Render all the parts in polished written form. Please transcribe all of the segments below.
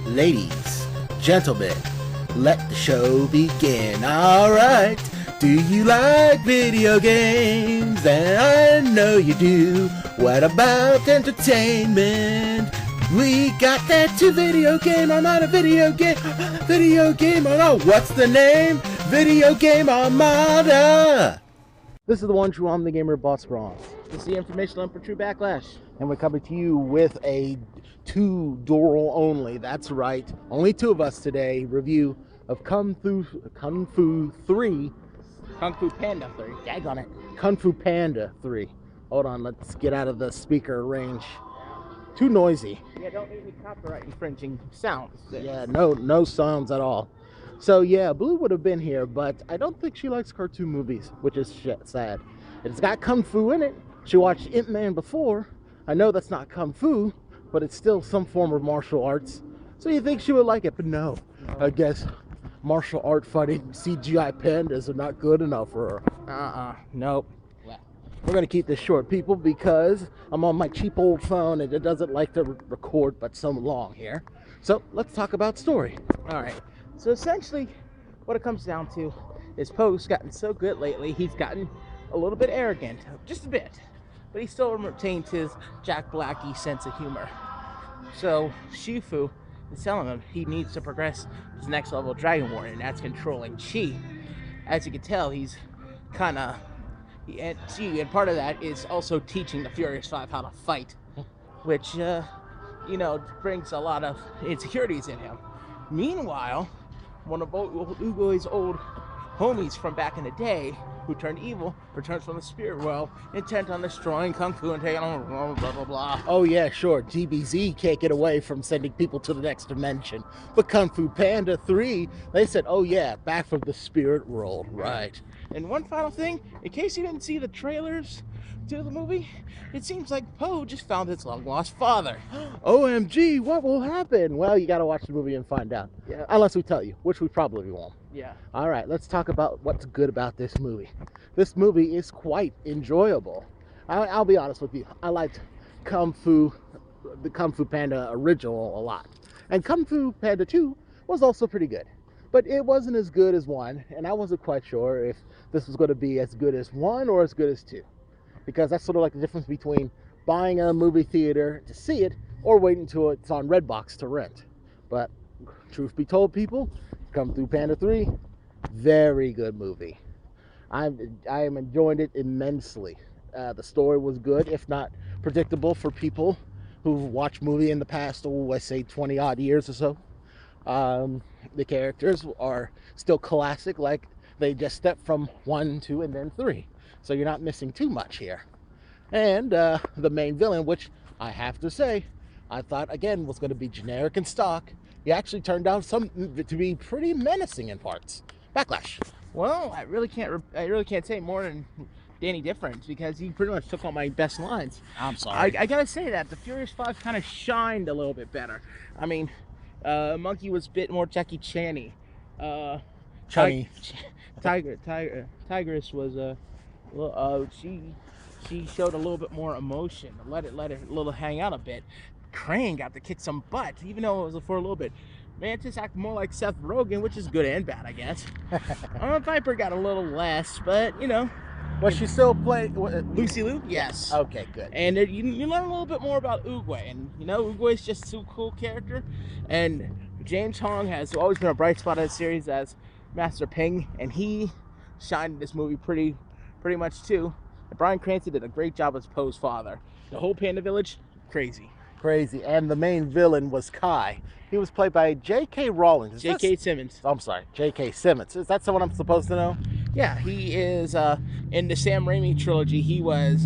Ladies, gentlemen, let the show begin. Alright, do you like video games? And I know you do. What about entertainment? We got that to video game. I'm on a video game. Video game. Oh, what's the name? Video Game Armada. This is the one true I'm the Gamer Boss Bronze. This is the information on for True Backlash. And we're coming to you with a two-dural only, that's right, only two of us today, review of Kung Fu 3. Kung Fu Panda 3. Daggone it. Kung Fu Panda 3. Hold on, let's get out of the speaker range. Too noisy. Yeah, don't need any copyright infringing sounds. Yeah, no sounds at all. So yeah, Blue would have been here, but I don't think she likes cartoon movies, which is sad. It's got Kung Fu in it. She watched Ip Man before. I know that's not Kung Fu, but it's still some form of martial arts. So you think she would like it, but no. I guess martial art fighting CGI pandas are not good enough for her. Nope. We're going to keep this short, people, because I'm on my cheap old phone and it doesn't like to record but so long here. So let's talk about story. All right. So essentially, what it comes down to is Poe's gotten so good lately, he's gotten a little bit arrogant, just a bit. But he still retains his Jack Black-y sense of humor. So Shifu is telling him he needs to progress to his next level of Dragon Warrior, and that's controlling Chi. As you can tell, he's kind of... And part of that is also teaching the Furious Five how to fight, which, brings a lot of insecurities in him. Meanwhile, one of Ugo's old homies from back in the day, who turned evil, returns from the spirit world, intent on destroying Kung Fu and taking on blah, blah, blah, blah. Oh yeah, sure, GBZ can't get away from sending people to the next dimension. But Kung Fu Panda 3, they said, oh yeah, back from the spirit world, right. And one final thing, in case you didn't see the trailers to the movie, it seems like Poe just found his long-lost father. OMG, what will happen? Well, you gotta watch the movie and find out. Yeah. Unless we tell you, which we probably won't. Yeah. All right, let's talk about what's good about this movie. This movie is quite enjoyable. I'll be honest with you. I liked the Kung Fu Panda original a lot. And Kung Fu Panda 2 was also pretty good. But it wasn't as good as 1, and I wasn't quite sure if this was going to be as good as 1 or as good as 2. Because that's sort of like the difference between buying a movie theater to see it or waiting until it's on Redbox to rent. But truth be told, people, Kung Fu Panda 3, very good movie. I am enjoying it immensely. The story was good, if not predictable for people who've watched movie in the past, I say 20 odd years or so. The characters are still classic, like they just stepped from 1, 2, and then 3. So you're not missing too much here. And the main villain, which I have to say, I thought, again, was going to be generic and stock. He actually turned out to be pretty menacing in parts. Backlash. Well, I really can't say more than Danny Difference, because he pretty much took all my best lines. I'm sorry. I gotta say that the Furious Five kind of shined a little bit better. I mean, Monkey was a bit more Jackie Chan-y. Chunny. Tigress was she showed a little bit more emotion. Let it a little hang out a bit. Crane got to kick some butt, even though it was for a little bit. Mantis acted more like Seth Rogen, which is good and bad, I guess. Viper got a little less, but Was she still playing Lucy Liu? Yes. Okay, good. And you learn a little bit more about Oogway, and Oogway is just a cool character. And James Hong has always been a bright spot of the series as Master Ping, and he shined in this movie pretty much too. And Bryan Cranston did a great job as Poe's father. The whole Panda Village, crazy. And the main villain was Kai. He was played by J.K. Rawlings. J.K. Simmons. I'm sorry, J.K. Simmons. Is that someone I'm supposed to know? Yeah, he is in the Sam Raimi trilogy. He was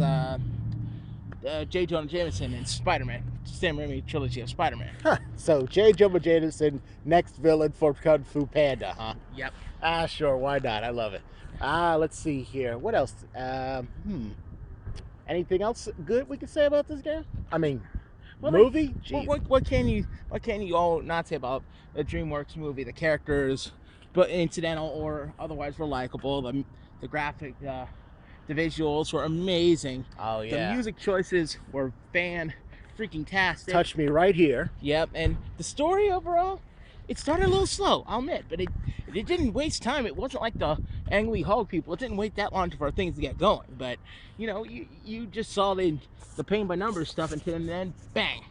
J. Jonah Jameson in Spider-Man. Sam Raimi trilogy of Spider-Man. Huh. So J. Jonah Jameson, next villain for Kung Fu Panda, huh? Yep. Sure, why not? I love it. Let's see here. What else? Anything else good we can say about this game? I mean, movie? What can you all not say about the DreamWorks movie? The characters, but incidental or otherwise, were likable. The graphic, the visuals were amazing. Oh yeah. The music choices were freaking tastic. Touched me right here. Yep, and the story overall, it started a little slow, I'll admit, but it didn't waste time. It wasn't like the Ang Lee Hog people. It didn't wait that long for things to get going. But you just saw the pain by numbers stuff, and then bang.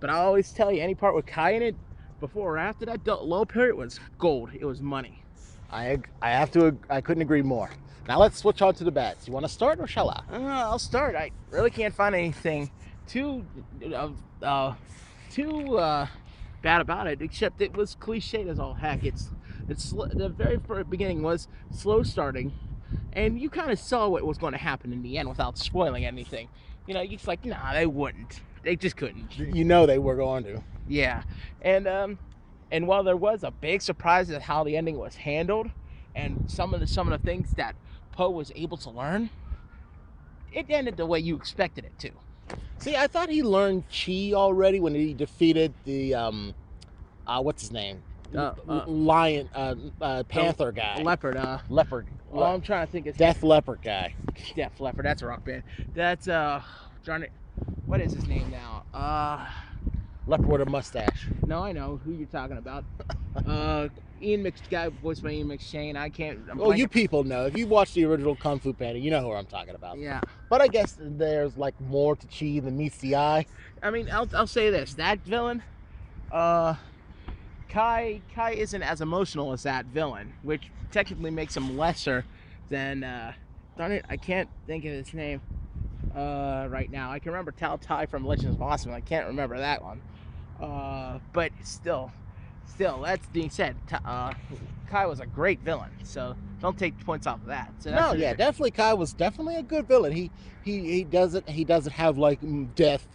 But I always tell you, any part with Kai in it, before or after that low period, was gold. It was money. I couldn't agree more. Now let's switch on to the bads. You want to start or shall I? I'll start. I really can't find anything too bad about it, except it was cliched as all heck. It's the very first beginning was slow starting, and you kind of saw what was going to happen in the end without spoiling anything. It's like, nah, they wouldn't. They just couldn't. You know they were going to. Yeah, and while there was a big surprise at how the ending was handled, and some of the things that Poe was able to learn, it ended the way you expected it to. See, I thought he learned chi already when he defeated the what's his name? Lion, Panther guy. Leopard. Leopard. Well, I'm trying to think of Death Leopard guy. Death Leopard. That's a rock band. That's darn it. What is his name now? Leopard with a mustache. No, I know who you're talking about. Guy voiced by Ian McShane. I can't. You people know. If you watch the original Kung Fu Panda, you know who I'm talking about. Yeah. But I guess there's like more to chi than meets the eye. I mean, I'll say this: that villain, Kai isn't as emotional as that villain, which technically makes him lesser than. Darn it, I can't think of his name right now. I can remember Tao Tai from Legends of Awesome. I can't remember that one. But still, that's being said, Kai was a great villain, so don't take points off of that. So no, yeah, definitely Kai was definitely a good villain. He doesn't have like depth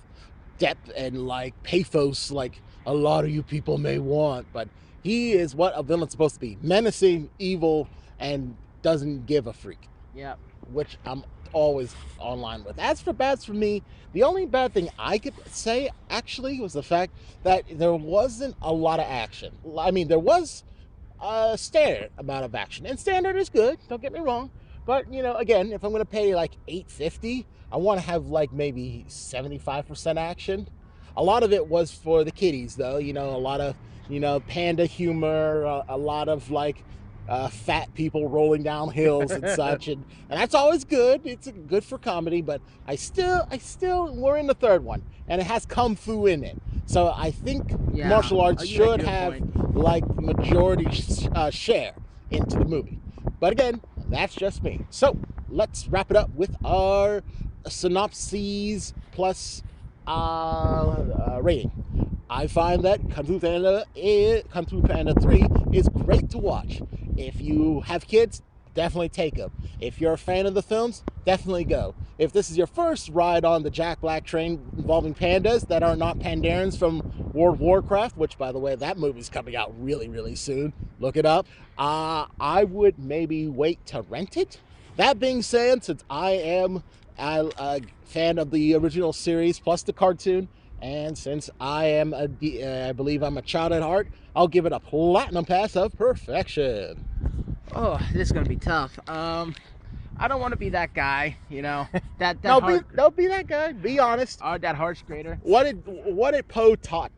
and like pathos like a lot of you people may want, but he is what a villain's supposed to be: menacing, evil, and doesn't give a freak. Yeah, which I'm always online with. As for bads for me, the only bad thing I could say actually was the fact that there wasn't a lot of action. I mean, there was a standard amount of action, and standard is good, don't get me wrong, but again, if I'm going to pay like $8.50, I want to have like maybe 75% action. A lot of it was for the kiddies though, a lot of panda humor, a lot of like fat people rolling down hills and such, and that's always good. It's good for comedy, but I still we're in the third one, and it has kung fu in it, so I think martial arts should have like majority share into the movie. But again, that's just me. So let's wrap it up with our synopses plus rating. I find that Kung Fu Panda 3 is great to watch. If you have kids, definitely take them. If you're a fan of the films, definitely go. If this is your first ride on the Jack Black train involving pandas that are not Pandarans from World of Warcraft, which, by the way, that movie's coming out really, really soon. Look it up. I would maybe wait to rent it. That being said, since I am a fan of the original series plus the cartoon, and since I believe I'm a child at heart, I'll give it a platinum pass of perfection. Oh, this is gonna be tough. I don't want to be that guy, Don't be that guy. Be honest. That harsh grader. What did Poe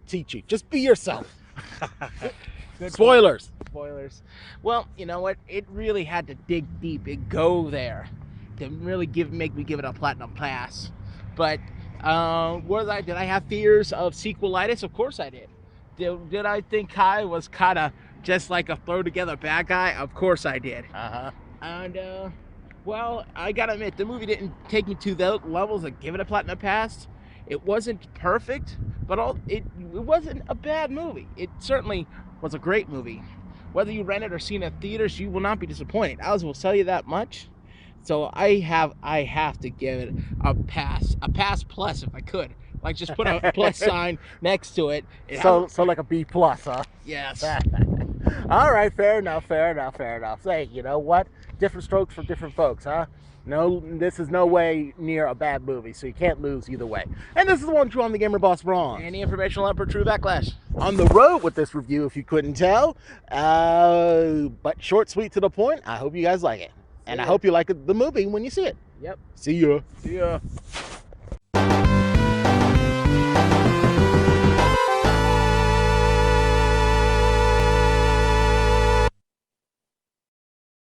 teach you? Just be yourself. Spoilers. Well, you know what? It really had to dig deep and go there to really make me give it a platinum pass. But did I have fears of sequelitis? Of course I did. Did I think Kai was kind of just like a throw together bad guy? Of course I did. And well, I gotta admit, the movie didn't take me to those levels of give it a platinum pass. It wasn't perfect, but it wasn't a bad movie. It certainly was a great movie. Whether you rent it or seen it in theaters, you will not be disappointed. I will tell you that much. So I have to give it a pass plus if I could. Like just put a plus sign next to it. So like a B plus, huh? Yes. All right, fair enough. Hey, you know what? Different strokes for different folks, huh? No, this is no way near a bad movie, so you can't lose either way. And this is the one true, I'm the Gamer Boss Braun. Any information will have true backlash. On the road with this review, if you couldn't tell. But short, sweet, to the point. I hope you guys like it. And I hope you like the movie when you see it. Yep. See ya. See ya.